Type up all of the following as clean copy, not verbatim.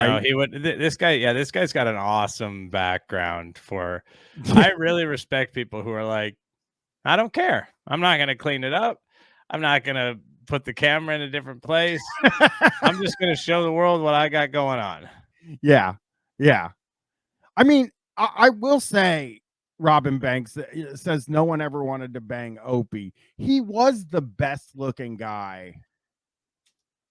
No, right? he would. This guy, yeah, this guy's got an awesome background for. I really respect people who are like, I don't care. I'm not gonna clean it up. I'm not gonna put the camera in a different place. I'm just gonna show the world what I got going on. Yeah, yeah. I mean, I will say, Robin Banks says no one ever wanted to bang Opie. He was the best looking guy.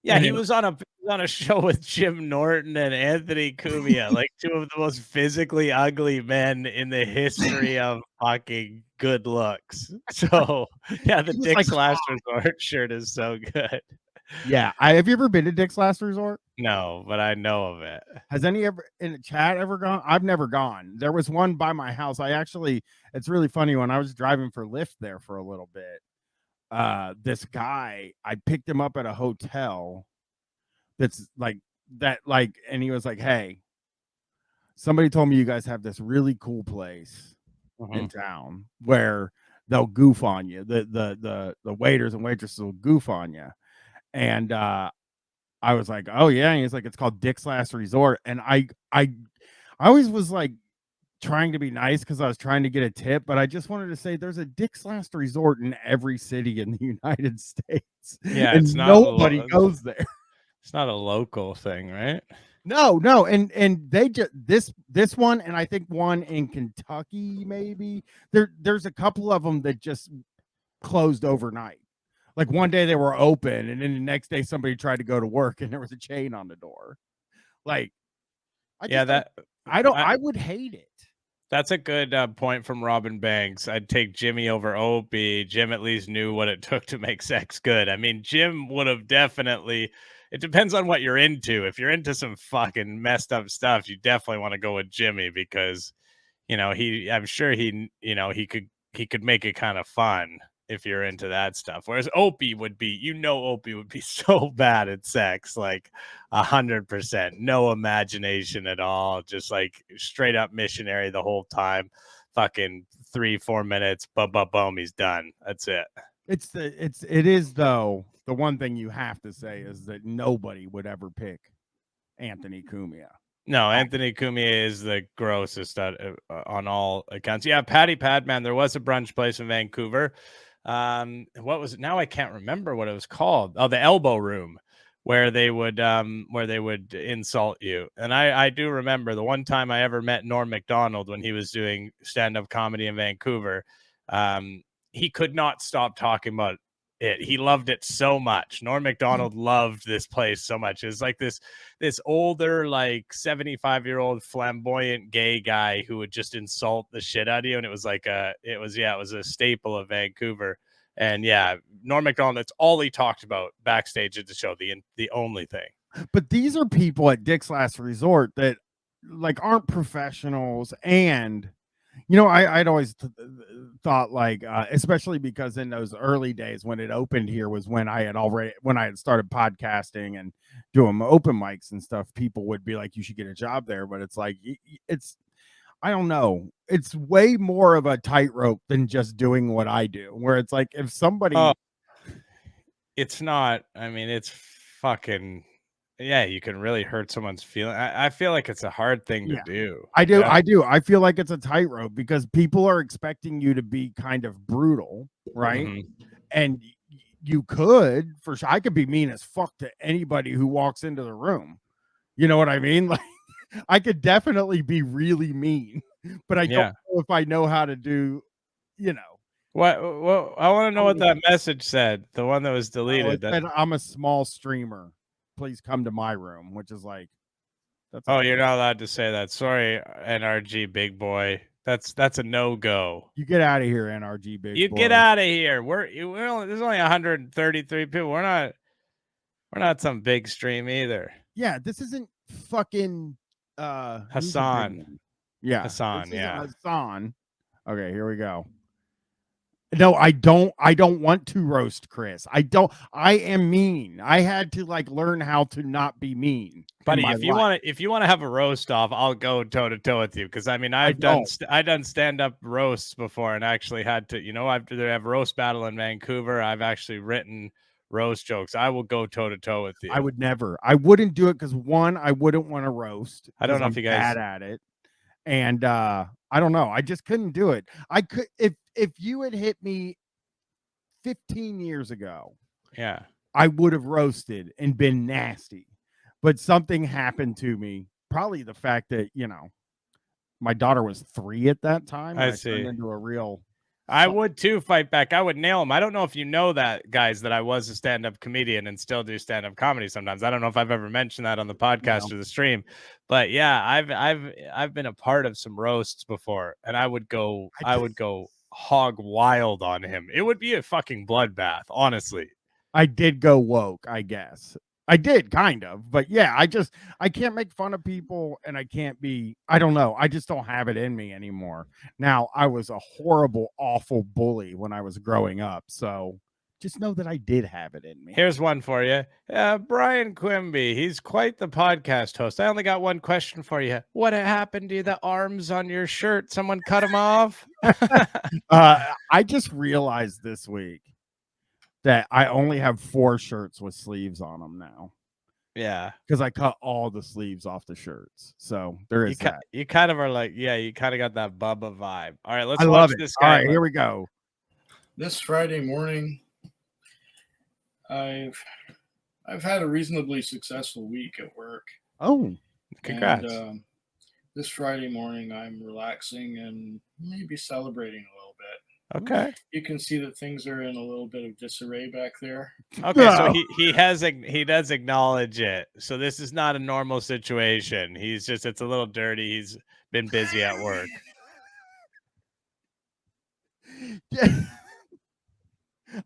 Yeah, he was on a show with Jim Norton and Anthony Cumia, like two of the most physically ugly men in the history of fucking good looks. So yeah, the Dick's Last Resort shirt is so good. Yeah, have you ever been to Dick's Last Resort? No, but I know of it. Has any ever in the chat ever gone? I've never gone. There was one by my house. It's really funny when I was driving for Lyft there for a little bit. This guy, I picked him up at a hotel that's like that, like, and he was like, "Hey, somebody told me you guys have this really cool place in town where they'll goof on you. The waiters and waitresses will goof on you." And I was like, "Oh yeah," and he's like, "It's called Dick's Last Resort." And I always was like trying to be nice because I was trying to get a tip, but I just wanted to say there's a Dick's Last Resort in every city in the United States. Yeah, and it's not nobody goes there. It's not a local thing, right? No, and they just this one, and I think one in Kentucky, maybe. There's a couple of them that just closed overnight. Like one day they were open, and then the next day somebody tried to go to work, and there was a chain on the door. Like, I would hate it. That's a good point from Robin Banks. I'd take Jimmy over Opie. Jim at least knew what it took to make sex good. I mean, Jim would have definitely. It depends on what you're into. If you're into some fucking messed up stuff, you definitely want to go with Jimmy because, I'm sure he could make it kind of fun if you're into that stuff. Whereas Opie would be, Opie would be so bad at sex, like 100%, no imagination at all, just like straight up missionary the whole time. Fucking 3-4 minutes, boom, he's done. That's it. It is though. The one thing you have to say is that nobody would ever pick Anthony Cumia. No, Anthony Cumia is the grossest on all accounts. Yeah, Patty Padman. There was a brunch place in Vancouver. What was it? Now I can't remember what it was called. Oh, the Elbow Room, where they would insult you. And I do remember the one time I ever met Norm Macdonald when he was doing stand-up comedy in Vancouver. He could not stop talking about it. He loved it so much. Norm Macdonald loved this place so much. It was like this older, like 75-year-old flamboyant gay guy who would just insult the shit out of you. And it was like it was a staple of Vancouver. And yeah, Norm Macdonald, that's all he talked about backstage at the show. The only thing. But these are people at Dick's Last Resort that like aren't professionals. And I'd always thought like, especially because in those early days when it opened here was when I had started podcasting and doing open mics and stuff, people would be like, you should get a job there. But it's like, I don't know. It's way more of a tightrope than just doing what I do, where it's like, if somebody, it's not, I mean, it's fucking, yeah, you can really hurt someone's feeling. I feel like it's a hard thing to do. I do. I feel like it's a tightrope because people are expecting you to be kind of brutal, right? And you could, for sure, I could be mean as fuck to anybody who walks into the room. You know what I mean? Like, I could definitely be really mean, but I don't know if I know how to do, What? Well, I want to know what that message said. The one that was deleted. It said, I'm a small streamer. Please come to my room, which is like, you're not allowed to say that. Sorry, NRG big boy. That's a no-go. You get out of here, NRG big boy. You get out of here. There's only 133 people. We're not some big stream either. Yeah, this isn't fucking Hassan. Yeah. Hassan, yeah. Hassan. Okay, here we go. No, I don't want to roast Chris. I am mean. I had to like learn how to not be mean. Buddy, if you want to have a roast off, I'll go toe to toe with you. Cause I mean, I've done stand-up roasts before and actually had to, I have roast battle in Vancouver. I've actually written roast jokes, I will go toe to toe with you. I would never. I wouldn't do it because one, I wouldn't want to roast. I don't know I'm if you guys bad at it, and I don't know. I just couldn't do it. I could if you had hit me 15 years ago, yeah. I would have roasted and been nasty. But something happened to me. Probably the fact that, my daughter was 3 at that time. And I I turned see. into a real. I would too fight back. I would nail him. I don't know if you know that, guys, that I was a stand-up comedian and still do stand-up comedy sometimes. I don't know if I've ever mentioned that on the podcast or the stream, but yeah, I've been a part of some roasts before, and I would go hog wild on him. It would be a fucking bloodbath, honestly. I did go woke, I guess. I did kind of, but yeah, I can't make fun of people, and I don't know. I just don't have it in me anymore. Now, I was a horrible, awful bully when I was growing up. So just know that I did have it in me. Here's one for you. Bryan Quimby. He's quite the podcast host. I only got one question for you. What happened to the arms on your shirt? Someone cut them off? I just realized this week that I only have 4 shirts with sleeves on them now. Yeah. Because I cut all the sleeves off the shirts. So there is that. You kind of are like, yeah, you kind of got that Bubba vibe. All right, let's watch love this guy. All right, here we go. This Friday morning, I've had a reasonably successful week at work. Oh, congrats. And, this Friday morning, I'm relaxing and maybe celebrating a little bit. Okay. You can see that things are in a little bit of disarray back there. Okay, so he does acknowledge it. So this is not a normal situation. It's a little dirty. He's been busy at work. Yeah.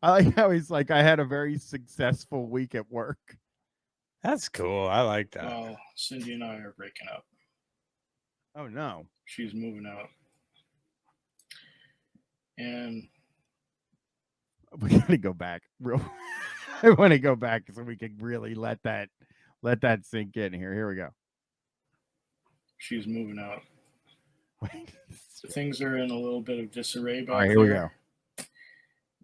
I like how he's like, I had a very successful week at work. That's cool. I like that. Well, Cindy and I are breaking up. Oh no. She's moving out. And we gotta go back I want to go back so we can really let that sink in here. Here we go. She's moving out. Things are in a little bit of disarray back there. All right, here we go.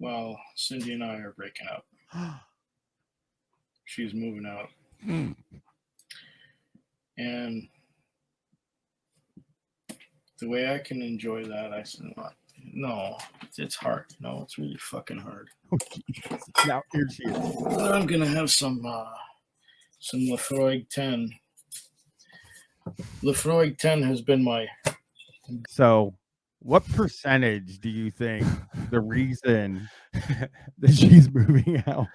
Well, Cindy and I are breaking up. She's moving out. And the way I can enjoy that, I said, no, it's hard. No, it's really fucking hard. Now here she is. I'm gonna have some Laphroaig 10. Laphroaig 10 has been my. So, what percentage do you think the reason that she's moving out?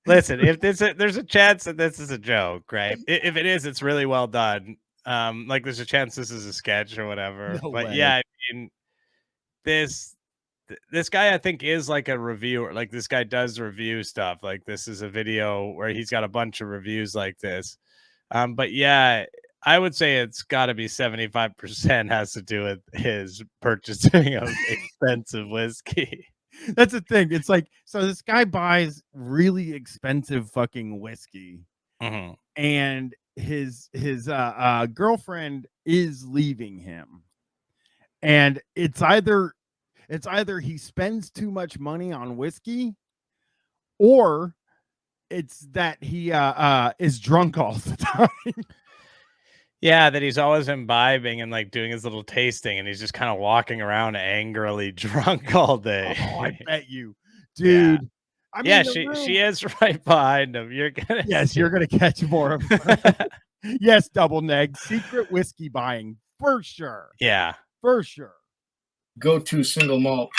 Listen, if there's a chance that this is a joke, right? If it is, it's really well done. Like there's a chance this is a sketch or whatever. No but way. yeah, I mean, this guy I think is like a reviewer. Like this guy does review stuff. Like this is a video where he's got a bunch of reviews like this. But yeah, I would say it's got to be 75% has to do with his purchasing of expensive whiskey. That's the thing. It's like, so this guy buys really expensive fucking whiskey, and his girlfriend is leaving him, and it's either he spends too much money on whiskey, or it's that he is drunk all the time. Yeah, that he's always imbibing and like doing his little tasting, and he's just kind of walking around angrily drunk all day. Oh, I bet you, dude. Yeah. I mean, she is right behind him. You're gonna you're gonna catch more of her. Yes, double neg, secret whiskey buying for sure. Yeah, for sure. Go-to single malt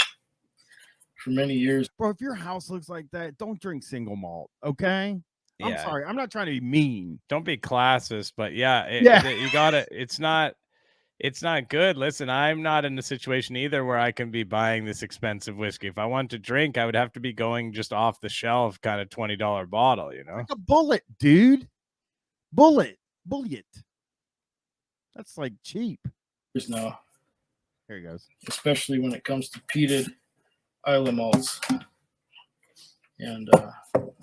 for many years. Bro, if your house looks like that, don't drink single malt, okay? I'm sorry. I'm not trying to be mean. Don't be classist, but you gotta. It's not good. Listen, I'm not in a situation either where I can be buying this expensive whiskey. If I want to drink, I would have to be going just off the shelf, kind of $20 bottle. You know, like a bullet, dude. Bullet. That's like cheap. Now, here he goes. Especially when it comes to peated Islay malts. And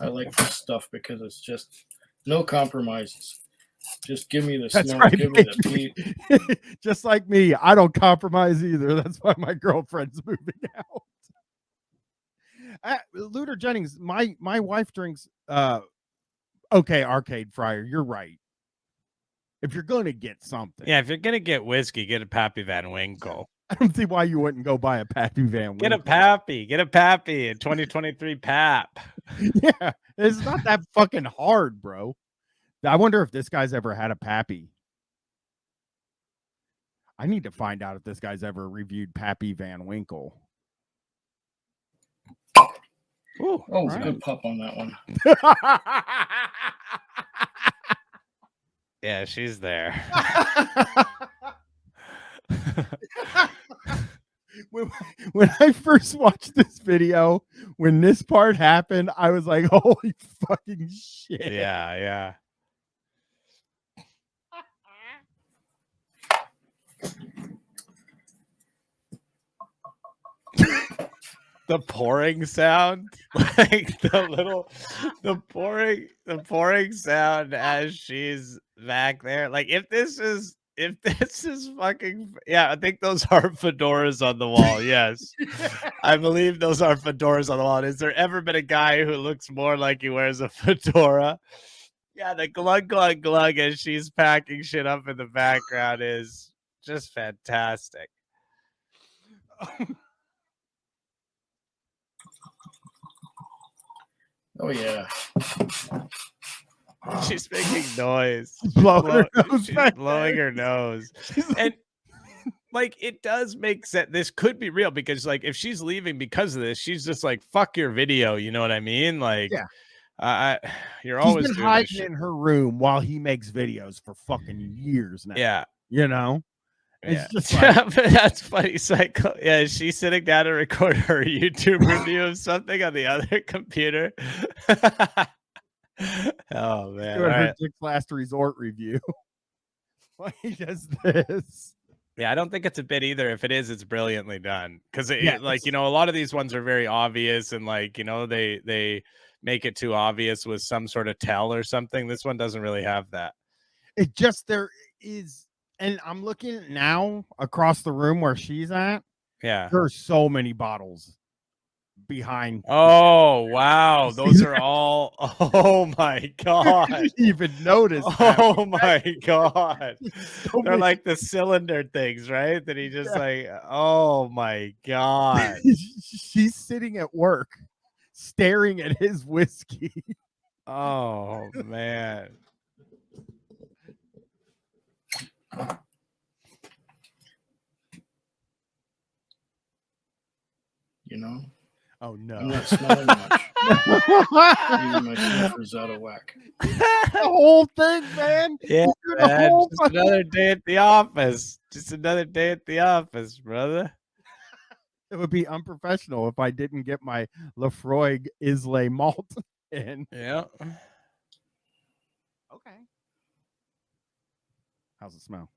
I like this stuff because it's just no compromises. Just give me the smoke, right, give me the peat. Just like me, I don't compromise either. That's why my girlfriend's moving out. Luther Jennings, my wife drinks. Okay, Arcade Fryer, you're right. If you're gonna get something, Yeah, if you're gonna get whiskey, get a Pappy Van Winkle. I don't see why you wouldn't go buy a Pappy Van Winkle. Get a Pappy, a 2023 Pap. Yeah, it's not that fucking hard, bro. I wonder if this guy's ever had a Pappy. I need to find out if this guy's ever reviewed Pappy Van Winkle. Ooh, oh, right. Good pup on that one. Yeah, she's there. when I first watched this video, when this part happened, I was like, holy fucking shit. Yeah. The pouring sound, like the pouring sound as she's back there. Like if this is fucking, yeah, I think those are fedoras on the wall. Yes, I believe those are fedoras on the wall. Has there ever been a guy who looks more like he wears a fedora? Yeah, the glug glug glug as she's packing shit up in the background is just fantastic. Oh yeah. She's making noise. She's blowing her nose. And like it does make sense. This could be real because like if she's leaving because of this, she's just like, fuck your video. You know what I mean? Like, yeah. You're always been hiding in her room while he makes videos for fucking years now. Yeah. You know? It's just like, that's funny. Psycho. Yeah, she's sitting down to record her YouTube review of something on the other computer. Oh man! Doing her Dick's Last Resort review. Why he does this? Yeah, I don't think it's a bit either. If it is, it's brilliantly done. Because like a lot of these ones are very obvious, and like they make it too obvious with some sort of tell or something. This one doesn't really have that. It just there is. And I'm looking now across the room where she's at. Yeah. There's so many bottles behind. Oh, wow. Those are all. Oh, my God. I didn't even notice. Oh, my God. So they're like the cylinder things, right? That he just like, oh, my God. She's sitting at work staring at his whiskey. Oh, man. You know? Oh no. I'm not smelling much. Even my sniffer's out of whack. The whole thing, man. Yeah, man. Just another day at the office. Just another day at the office, brother. It would be unprofessional if I didn't get my Laphroaig Islay malt in. Yeah. Okay. How's it smell?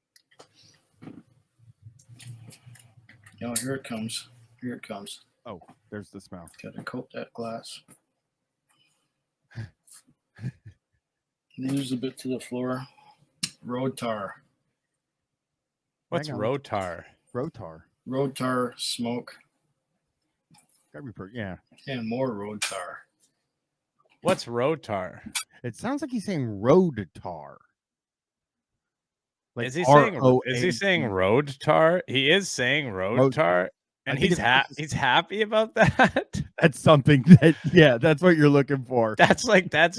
Oh, here it comes. Here it comes. Oh, there's the smell. Got to coat that glass. Leaves a bit to the floor. Road tar. What's road tar? Road tar. Road tar, smoke. Gotta be pretty, yeah. And more road tar. What's road tar? It sounds like he's saying road tar. Like is he saying road tar? He is saying road tar, and he's happy about that. That's something that that's what you're looking for. That's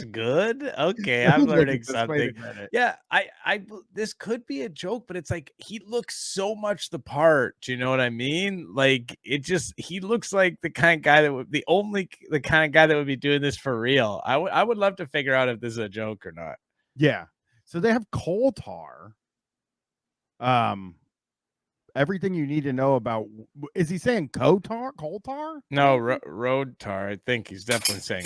good. Okay, I'm learning something. Yeah, I this could be a joke, but it's like he looks so much the part. Do you know what I mean? Like he looks like the kind of guy that would the kind of guy that would be doing this for real. I would love to figure out if this is a joke or not. Yeah. So they have coal tar. Everything you need to know about. Is he saying coal tar? No, road tar. I think he's definitely saying.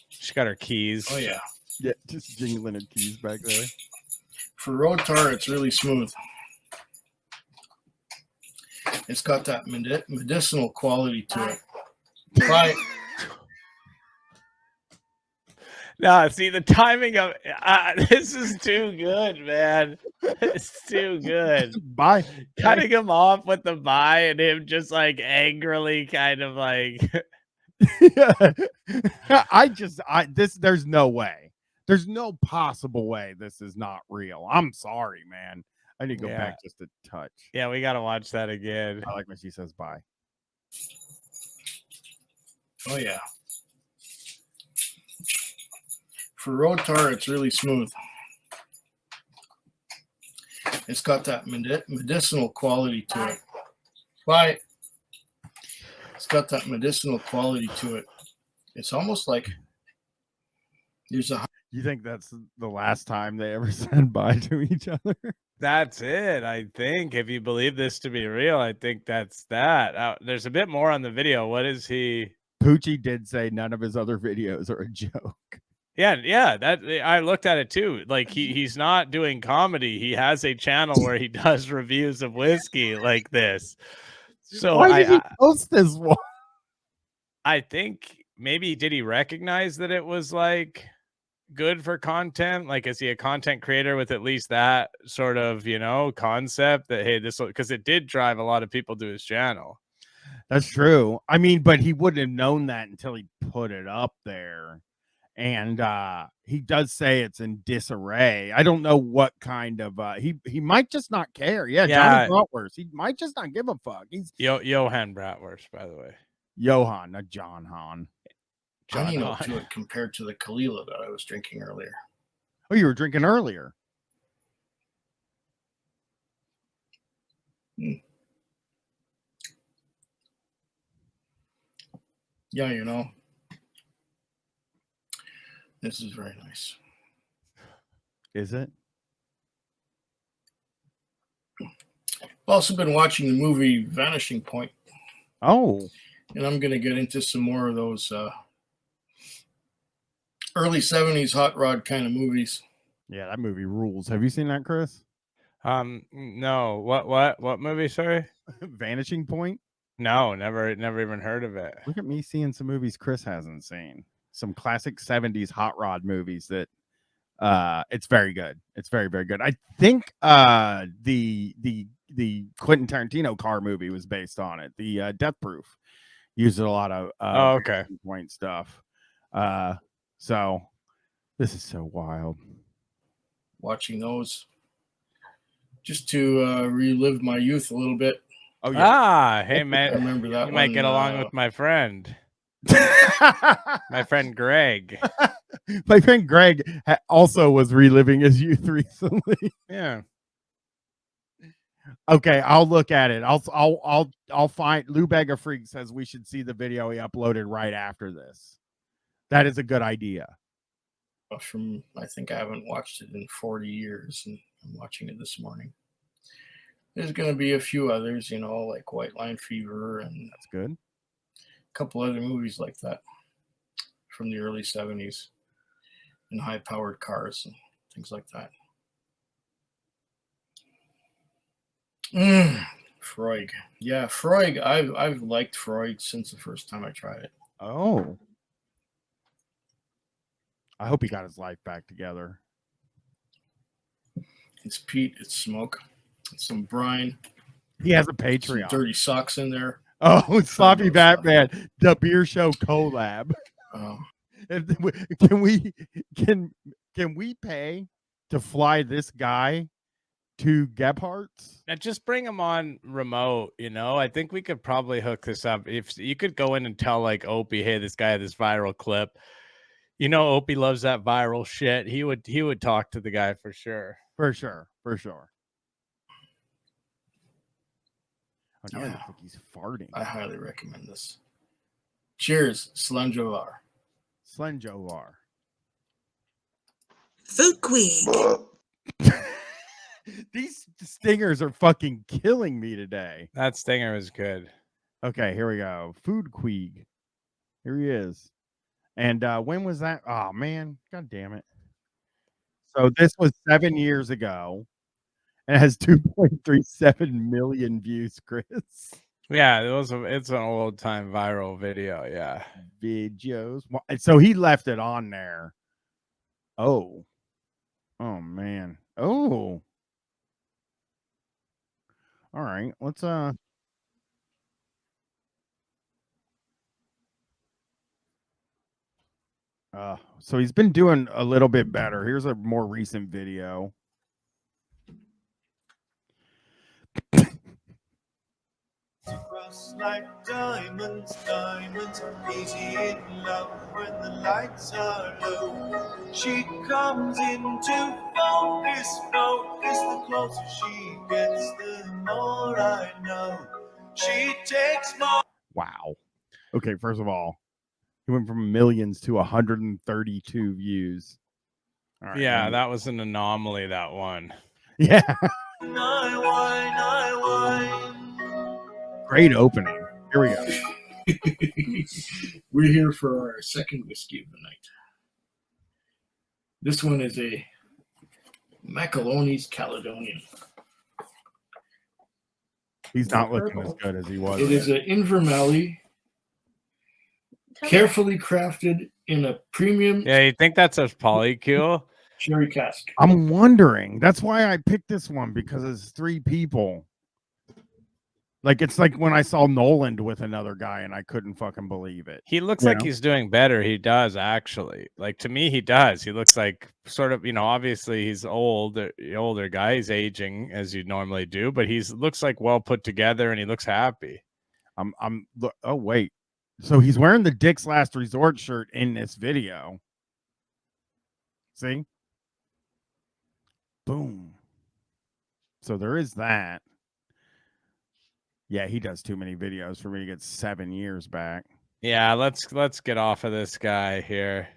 She got her keys. Oh yeah, just jingling her keys back there. For road tar, it's really smooth. It's got that medicinal quality to it. No, see the timing of this is too good, man. It's too good. Bye. Cutting him off with the bye and him just like angrily kind of like There's no way. There's no possible way this is not real. I'm sorry, man. I need to go back just a touch. Yeah, we gotta watch that again. I like when she says bye. Oh yeah. For road tar, it's really smooth. It's got that medicinal quality to it. Bye. It's got that medicinal quality to it. It's almost like there's a. You think that's the last time they ever said bye to each other? That's it. I think if you believe this to be real, I think that's that. There's a bit more on the video. What is he? Poochie did say none of his other videos are a joke. Yeah, that I looked at it too. Like he's not doing comedy. He has a channel where he does reviews of whiskey like this. So why did he post this one? I think maybe did he recognize that it was like good for content? Like, is he a content creator with at least that sort of, concept that, hey, this will, because it did drive a lot of people to his channel. That's true. I mean, but he wouldn't have known that until he put it up there. And he does say it's in disarray. I don't know what kind of he might just not care. Yeah, Johnny Bratwurst. He might just not give a fuck. He's Johann Bratwurst, by the way. Johann, not John Hahn. Johnny to it compared to the Kalila that I was drinking earlier. Oh, you were drinking earlier. Yeah, this is very nice. Is it? I've also been watching the movie Vanishing Point. Oh. And I'm going to get into some more of those early 70s hot rod kind of movies. Yeah, that movie rules. Have you seen that, Chris? No. What movie, sorry? Vanishing Point? No, never even heard of it. Look at me seeing some movies Chris hasn't seen. Some classic 70s hot rod movies that it's very good. It's very, very good. I think the Quentin Tarantino car movie was based on it. The Death Proof used a lot of okay point stuff. So this is so wild. Watching those just to relive my youth a little bit. Oh yeah. Hey man, I remember that. You might get along with my friend. My friend Greg. My friend Greg also was reliving his youth recently. Yeah. Okay, I'll look at it. I'll find. Lou Beggar Freak says we should see the video he uploaded right after this. That is a good idea. I think I haven't watched it in 40 years, and I'm watching it this morning. There's going to be a few others, like White Line Fever, and that's good. A couple other movies like that from the early 70s, and high-powered cars and things like that. Laphroaig. Yeah, Laphroaig. I've liked Laphroaig since the first time I tried it. Oh. I hope he got his life back together. It's peat, it's smoke, it's some brine. He has a Patreon. Some dirty socks in there. Oh, Sloppy Batman, the beer show collab. Oh. Can we pay to fly this guy to Gebhardt's? Now just bring him on remote, I think we could probably hook this up. If you could go in and tell like Opie, hey, this guy had this viral clip. Opie loves that viral shit. He would talk to the guy for sure. For sure. Oh, yeah. Like he's farting. I highly recommend this. Cheers, Slenjovar. Foodquig. These stingers are fucking killing me today. That stinger was good. Okay, here we go. Foodquig. Here he is. And when was that? Oh, man. God damn it. So this was 7 years ago. And it has 2.37 million views, Chris. Yeah, it's an old time viral video. Yeah. Videos. So he left it on there Oh. Oh man. Oh. All right. Let's so he's been doing a little bit better. Here's a more recent video. Across like diamonds, diamonds, easy in love when the lights are low. She comes into focus, focus. The closer she gets, the more I know. She takes more. Wow. Okay, first of all, he went from millions to 132 views. All right, Yeah, that was an anomaly, that one. yeah. I wine. Great opening. Here we go. We're here for our second whiskey of the night. This one is a Macaloni's Caledonian. He's not looking as good as he was. It is an Invermelly, carefully crafted in a premium Yeah, you think that's a polycule? sherry cask. I'm wondering. That's why I picked this one, because it's 3 people. Like, it's like when I saw Noland with another guy and I couldn't fucking believe it. He looks You like know? he's doing better. He does, actually. Like, to me, he does. He looks like sort of, obviously he's older guy. He's aging as you normally do, but looks like well put together and he looks happy. Oh, wait. So he's wearing the Dick's Last Resort shirt in this video. See? Boom. So there is that. Yeah, he does too many videos for me to get 7 years back. Yeah, let's get off of this guy here.